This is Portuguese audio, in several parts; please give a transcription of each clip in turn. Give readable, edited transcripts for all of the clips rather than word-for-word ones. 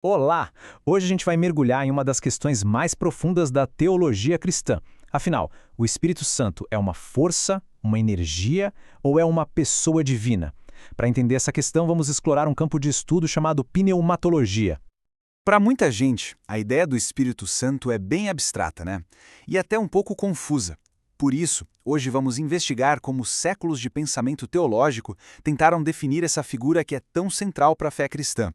Olá! Hoje a gente vai mergulhar em uma das questões mais profundas da teologia cristã. Afinal, o Espírito Santo é uma força, uma energia ou é uma pessoa divina? Para entender essa questão, vamos explorar um campo de estudo chamado pneumatologia. Para muita gente, a ideia do Espírito Santo é bem abstrata, né? E até um pouco confusa. Por isso, hoje vamos investigar como séculos de pensamento teológico tentaram definir essa figura que é tão central para a fé cristã.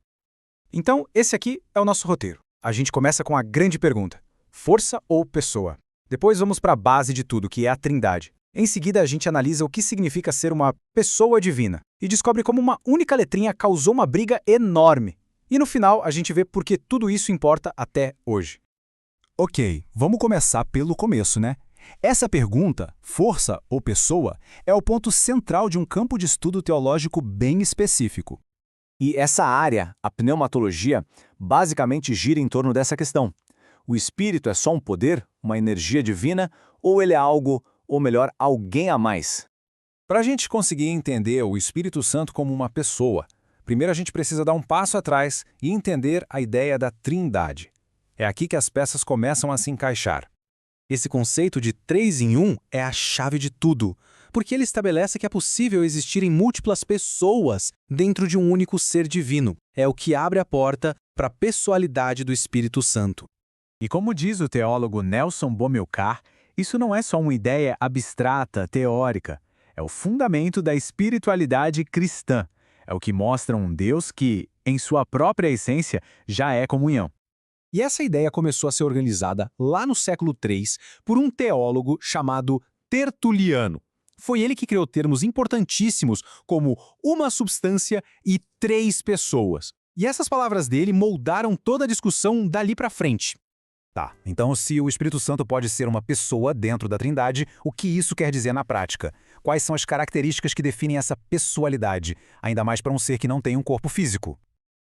Então, esse aqui é o nosso roteiro. A gente começa com a grande pergunta: força ou pessoa? Depois vamos para a base de tudo, que é a Trindade. Em seguida, a gente analisa o que significa ser uma pessoa divina e descobre como uma única letrinha causou uma briga enorme. E no final, a gente vê por que tudo isso importa até hoje. Ok, vamos começar pelo começo, né? Essa pergunta, força ou pessoa, é o ponto central de um campo de estudo teológico bem específico. E essa área, a pneumatologia, basicamente gira em torno dessa questão. O Espírito é só um poder, uma energia divina, ou ele é algo, ou melhor, alguém a mais? Para a gente conseguir entender o Espírito Santo como uma pessoa, primeiro a gente precisa dar um passo atrás e entender a ideia da Trindade. É aqui que as peças começam a se encaixar. Esse conceito de três em um é a chave de tudo, porque ele estabelece que é possível existirem múltiplas pessoas dentro de um único ser divino. É o que abre a porta para a pessoalidade do Espírito Santo. E como diz o teólogo Nelson Bomilcar, isso não é só uma ideia abstrata, teórica. É o fundamento da espiritualidade cristã. É o que mostra um Deus que, em sua própria essência, já é comunhão. E essa ideia começou a ser organizada lá no século III por um teólogo chamado Tertuliano. Foi ele que criou termos importantíssimos como uma substância e três pessoas. E essas palavras dele moldaram toda a discussão dali para frente. Tá, então se o Espírito Santo pode ser uma pessoa dentro da Trindade, o que isso quer dizer na prática? Quais são as características que definem essa pessoalidade, ainda mais para um ser que não tem um corpo físico?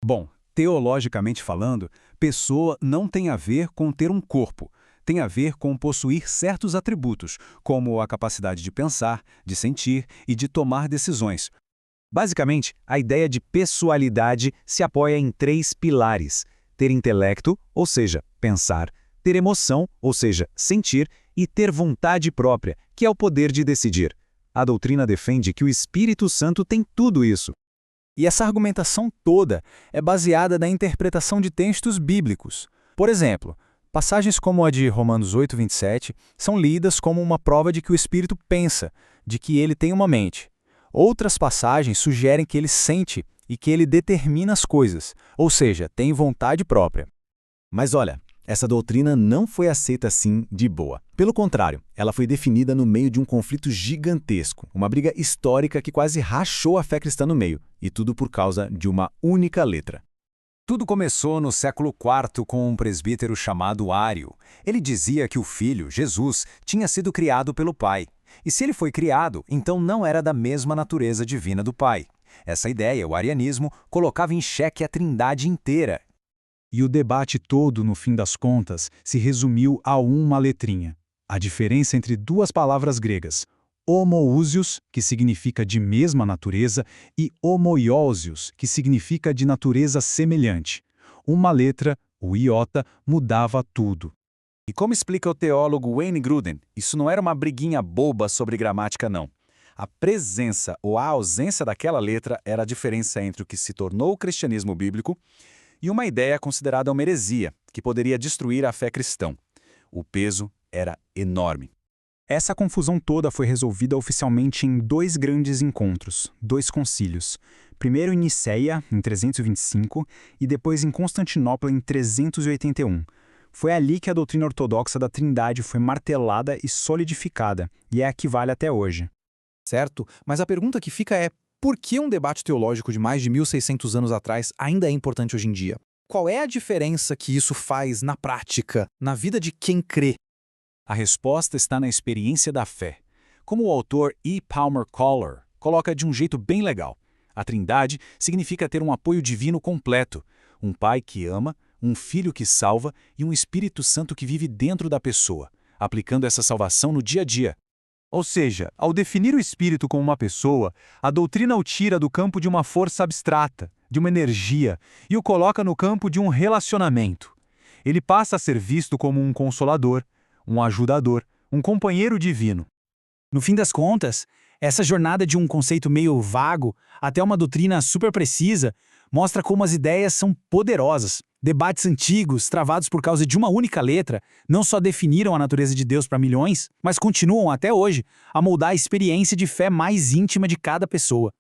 Bom, teologicamente falando, pessoa não tem a ver com ter um corpo. Tem a ver com possuir certos atributos, como a capacidade de pensar, de sentir e de tomar decisões. Basicamente, a ideia de pessoalidade se apoia em três pilares: ter intelecto, ou seja, pensar, ter emoção, ou seja, sentir, e ter vontade própria, que é o poder de decidir. A doutrina defende que o Espírito Santo tem tudo isso. E essa argumentação toda é baseada na interpretação de textos bíblicos. Por exemplo, passagens como a de Romanos 8:27 são lidas como uma prova de que o Espírito pensa, de que ele tem uma mente. Outras passagens sugerem que ele sente e que ele determina as coisas, ou seja, tem vontade própria. Mas olha, essa doutrina não foi aceita assim de boa. Pelo contrário, ela foi definida no meio de um conflito gigantesco, uma briga histórica que quase rachou a fé cristã no meio, e tudo por causa de uma única letra. Tudo começou no século IV com um presbítero chamado Ário. Ele dizia que o Filho, Jesus, tinha sido criado pelo Pai. E se ele foi criado, então não era da mesma natureza divina do Pai. Essa ideia, o arianismo, colocava em xeque a Trindade inteira. E o debate todo, no fim das contas, se resumiu a uma letrinha. A diferença entre duas palavras gregas: homoousios, que significa de mesma natureza, e homoiousios, que significa de natureza semelhante. Uma letra, o iota, mudava tudo. E como explica o teólogo Wayne Grudem, isso não era uma briguinha boba sobre gramática, não. A presença ou a ausência daquela letra era a diferença entre o que se tornou o cristianismo bíblico e uma ideia considerada uma heresia, que poderia destruir a fé cristã. O peso era enorme. Essa confusão toda foi resolvida oficialmente em dois grandes encontros, dois concílios. Primeiro em Niceia, em 325, e depois em Constantinopla, em 381. Foi ali que a doutrina ortodoxa da Trindade foi martelada e solidificada, e é a que vale até hoje. Certo? Mas a pergunta que fica é: por que um debate teológico de mais de 1600 anos atrás ainda é importante hoje em dia? Qual é a diferença que isso faz na prática, na vida de quem crê? A resposta está na experiência da fé. Como o autor E. Palmer Collar coloca de um jeito bem legal, a Trindade significa ter um apoio divino completo, um Pai que ama, um Filho que salva e um Espírito Santo que vive dentro da pessoa, aplicando essa salvação no dia a dia. Ou seja, ao definir o Espírito como uma pessoa, a doutrina o tira do campo de uma força abstrata, de uma energia, e o coloca no campo de um relacionamento. Ele passa a ser visto como um consolador, um ajudador, um companheiro divino. No fim das contas, essa jornada de um conceito meio vago até uma doutrina super precisa mostra como as ideias são poderosas. Debates antigos, travados por causa de uma única letra, não só definiram a natureza de Deus para milhões, mas continuam até hoje a moldar a experiência de fé mais íntima de cada pessoa.